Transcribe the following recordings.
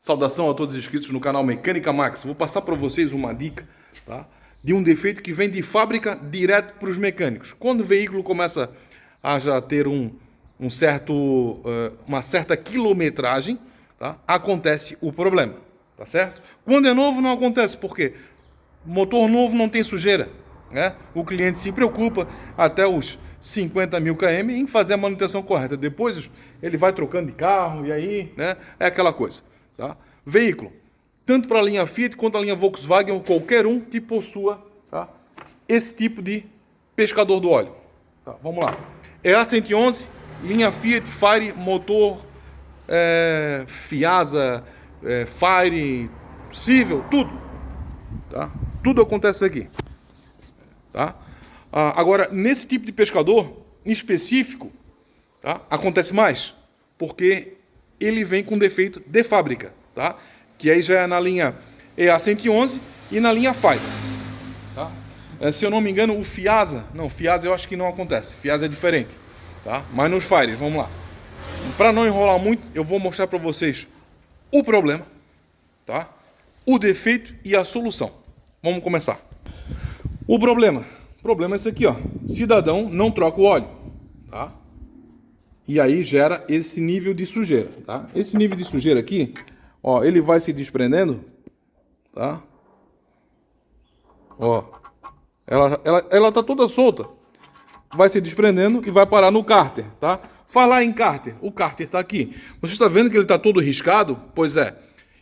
Saudação a todos os inscritos no canal Mecânica Max. Vou passar para vocês uma dica, tá? De um defeito que vem de fábrica direto para os mecânicos. Quando o veículo começa a já ter uma certa quilometragem, tá? Acontece o problema, tá certo? Quando é novo não acontece, por quê? Motor novo não tem sujeira, né? O cliente se preocupa até os 50 mil km em fazer a manutenção correta. Depois ele vai trocando de carro e aí, né? É aquela coisa, tá? Veículo, tanto para a linha Fiat quanto a linha Volkswagen ou qualquer um que possua, tá? Esse tipo de pescador do óleo. Tá, vamos lá. EA111, linha Fiat, Fire, motor, Fiasa, Fire, Civil, tudo. Tá? Tudo acontece aqui. Tá? Agora, nesse tipo de pescador, em específico, tá? Acontece mais, porque ele vem com defeito de fábrica, tá? Que aí já é na linha EA111 e na linha Fire. Tá? Se eu não me engano, o Fiasa, não, Fiasa eu acho que não acontece, Fiasa é diferente, tá? Mas nos Fires, vamos lá. Para não enrolar muito, eu vou mostrar para vocês o problema, tá? O defeito e a solução. Vamos começar. O problema é esse aqui, ó. Cidadão não troca o óleo, tá? E aí gera esse nível de sujeira, tá? Esse nível de sujeira aqui, ó, ele vai se desprendendo, tá? Ó, ela tá toda solta, vai se desprendendo e vai parar no cárter, tá? Falar em cárter, o cárter tá aqui. Você está vendo que ele tá todo riscado? Pois é,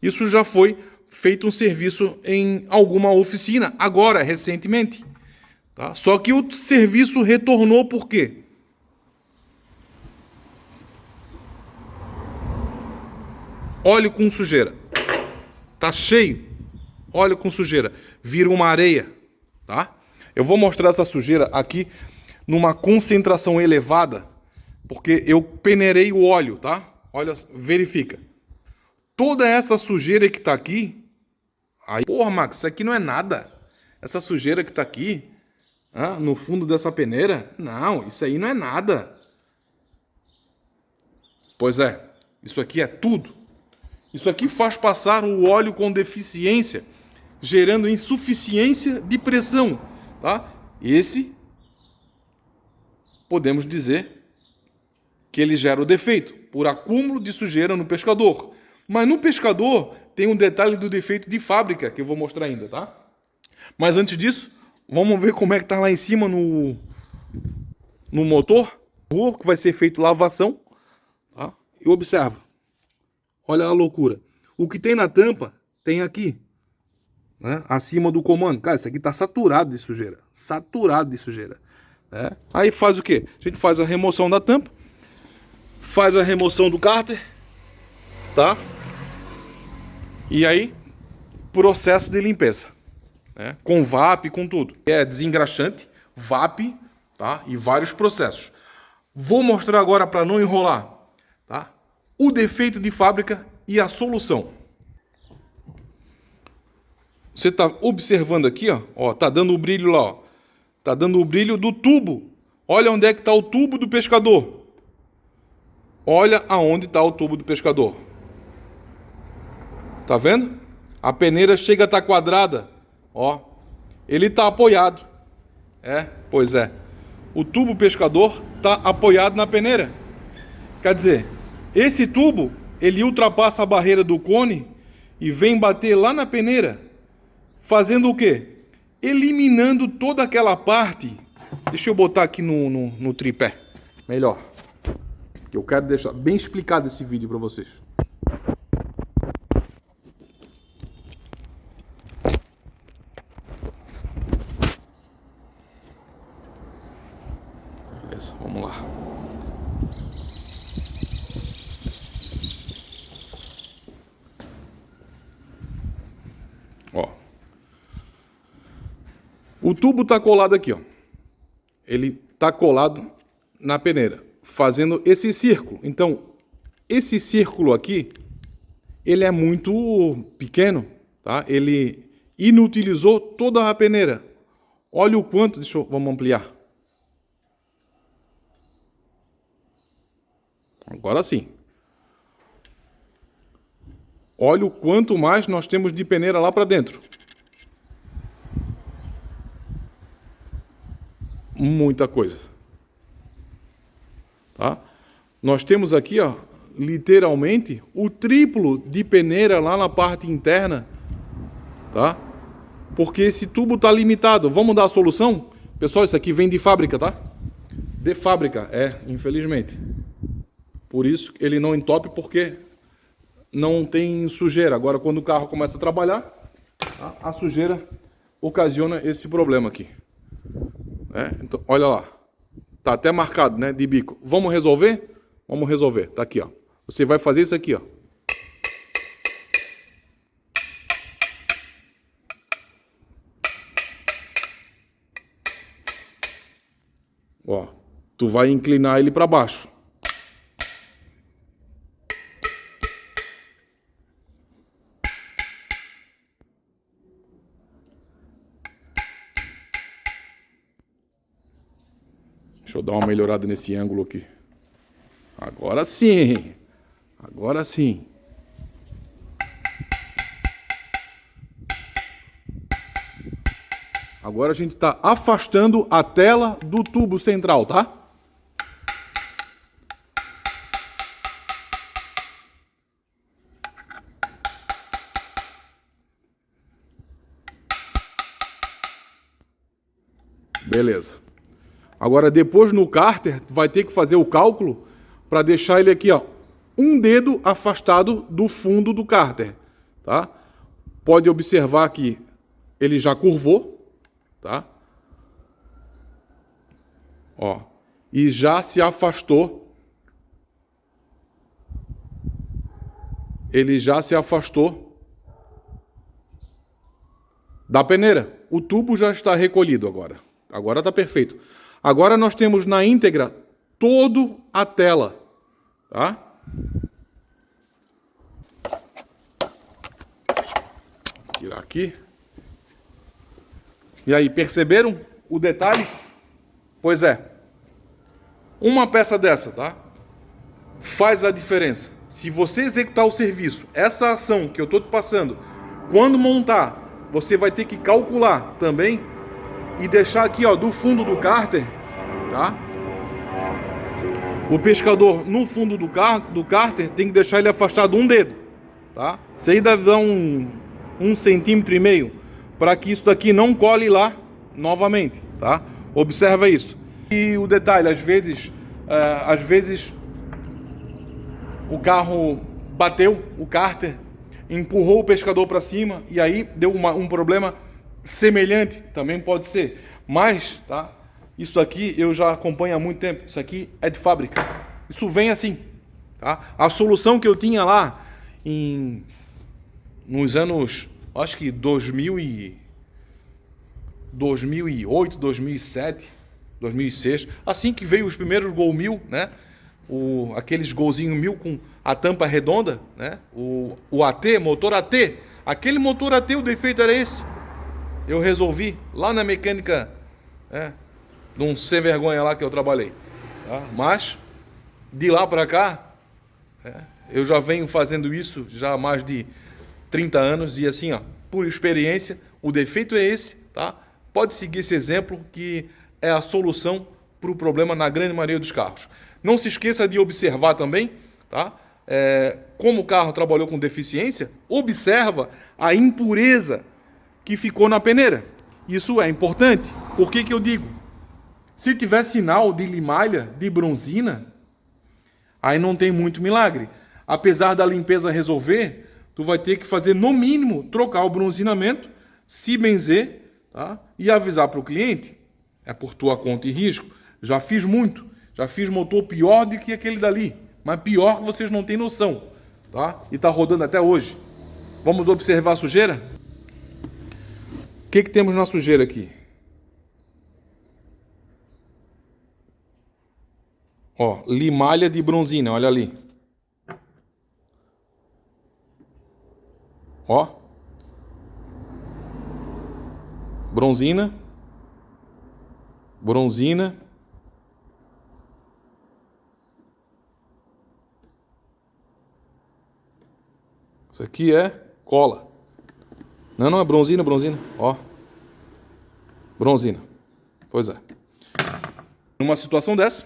isso já foi feito um serviço em alguma oficina, agora, recentemente, tá? Só que o serviço retornou por quê? Óleo com sujeira. Tá cheio. Óleo com sujeira. Vira uma areia, tá? Eu vou mostrar essa sujeira aqui numa concentração elevada, porque eu peneirei o óleo, tá? Olha, verifica. Toda essa sujeira que tá aqui, aí, porra, Max, isso aqui não é nada. Essa sujeira que tá aqui, no fundo dessa peneira, não, isso aí não é nada. Pois é, isso aqui é tudo. Isso aqui faz passar o óleo com deficiência, gerando insuficiência de pressão, tá? Esse, podemos dizer que ele gera o defeito, por acúmulo de sujeira no pescador. Mas no pescador tem um detalhe do defeito de fábrica, que eu vou mostrar ainda, tá? Mas antes disso, vamos ver como é que tá lá em cima no motor, que vai ser feito lavação, tá? E observa. Olha a loucura. O que tem na tampa, tem aqui, né? Acima do comando. Cara, isso aqui tá saturado de sujeira. Saturado de sujeira. Né? Aí faz o quê? A gente faz a remoção da tampa, faz a remoção do cárter, tá? E aí, processo de limpeza, né? Com VAP, com tudo. É desengraxante, VAP, tá? E vários processos. Vou mostrar agora para não enrolar, tá? O defeito de fábrica e a solução. Você está observando aqui, ó, tá dando o brilho lá, ó. Tá dando o brilho do tubo. Olha onde é que está o tubo do pescador. Olha aonde está o tubo do pescador. Tá vendo? A peneira chega a estar quadrada, ó. Ele está apoiado. Pois é. O tubo pescador está apoiado na peneira. Quer dizer, esse tubo, ele ultrapassa a barreira do cone e vem bater lá na peneira, fazendo o quê? Eliminando toda aquela parte. Deixa eu botar aqui no tripé, melhor. Que eu quero deixar bem explicado esse vídeo para vocês. Beleza, vamos lá. Ó. O tubo tá colado aqui, ó. Ele tá colado na peneira, fazendo esse círculo. Então, esse círculo aqui, ele é muito pequeno, tá? Ele inutilizou toda a peneira. Olha o quanto, vamos ampliar. Agora sim. Olha o quanto mais nós temos de peneira lá para dentro. Muita coisa. Tá? Nós temos aqui, ó, literalmente, o triplo de peneira lá na parte interna. Tá? Porque esse tubo está limitado. Vamos dar a solução? Pessoal, isso aqui vem de fábrica, tá? De fábrica, infelizmente. Por isso ele não entope, porque não tem sujeira. Agora, quando o carro começa a trabalhar, tá? A sujeira ocasiona esse problema aqui. Então, olha lá. Tá até marcado, né, de bico. Vamos resolver? Vamos resolver. Tá aqui, ó. Você vai fazer isso aqui, ó. Ó, tu vai inclinar ele para baixo. Deixa eu dar uma melhorada nesse ângulo aqui. Agora sim. Agora sim. Agora a gente está afastando a tela do tubo central, tá? Beleza. Agora depois no cárter, vai ter que fazer o cálculo para deixar ele aqui, ó, um dedo afastado do fundo do cárter, tá? Pode observar que ele já curvou, tá? Ó, e já se afastou. Ele já se afastou da peneira. O tubo já está recolhido agora. Agora está perfeito. Agora nós temos na íntegra toda a tela, tá? Tirar aqui. E aí, perceberam o detalhe? Pois é. Uma peça dessa, tá? Faz a diferença. Se você executar o serviço, essa ação que eu estou te passando, quando montar, você vai ter que calcular também e deixar aqui, ó, do fundo do cárter, tá? O pescador no fundo do cárter tem que deixar ele afastado um dedo, tá? Isso aí deve dar um centímetro e meio, para que isso daqui não cole lá novamente, tá? Observa isso. E o detalhe, às vezes o carro bateu, o cárter empurrou o pescador para cima e aí deu um problema semelhante, também pode ser. Mas, tá? Isso aqui eu já acompanho há muito tempo. Isso aqui é de fábrica. Isso vem assim, tá? A solução que eu tinha lá nos anos, acho que 2008, 2007, 2006, assim que veio os primeiros Gol 1000, né? Aqueles golzinho 1000 com a tampa redonda, né? O AT, motor AT. Aquele motor AT, o defeito era esse. Eu resolvi lá na mecânica, de um sem vergonha lá que eu trabalhei, tá? Mas de lá para cá, eu já venho fazendo isso já há mais de 30 anos e assim, ó, por experiência, o defeito é esse, tá? Pode seguir esse exemplo que é a solução para o problema na grande maioria dos carros. Não se esqueça de observar também, tá? Como o carro trabalhou com deficiência, observa a impureza que ficou na peneira. Isso é importante. Por que eu digo? Se tiver sinal de limalha, de bronzina, aí não tem muito milagre. Apesar da limpeza resolver, tu vai ter que fazer, no mínimo, trocar o bronzinamento, se benzer, tá? E avisar para o cliente. É por tua conta e risco. Já fiz muito. Já fiz motor pior do que aquele dali. Mas pior que vocês não têm noção, tá? E tá rodando até hoje. Vamos observar a sujeira? O que temos na sujeira aqui? Ó, limalha de bronzina, olha ali. Ó. Bronzina. Bronzina. Isso aqui é cola. Não, é bronzina, ó. Bronzina. Pois é. Numa situação dessa,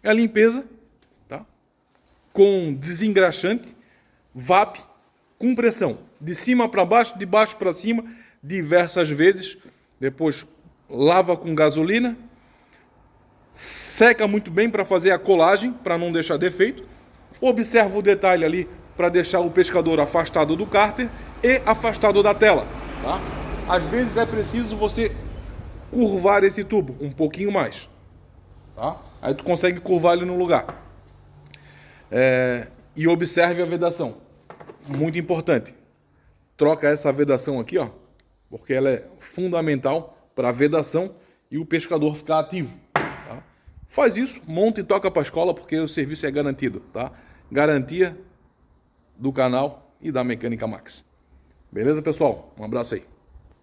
é a limpeza, tá? Com desengraxante, VAP, com pressão. De cima para baixo, de baixo para cima, diversas vezes. Depois lava com gasolina. Seca muito bem para fazer a colagem, para não deixar defeito. Observa o detalhe ali para deixar o pescador afastado do cárter e afastado da tela, tá? Às vezes é preciso você curvar esse tubo um pouquinho mais, tá? Aí tu consegue curvar ele no lugar. E observe a vedação. Muito importante. Troca essa vedação aqui, ó, porque ela é fundamental para a vedação e o pescador ficar ativo. Tá? Faz isso, monta e toca para a escola, porque o serviço é garantido, tá? Garantia do canal e da Mecânica Max. Beleza, pessoal? Um abraço aí.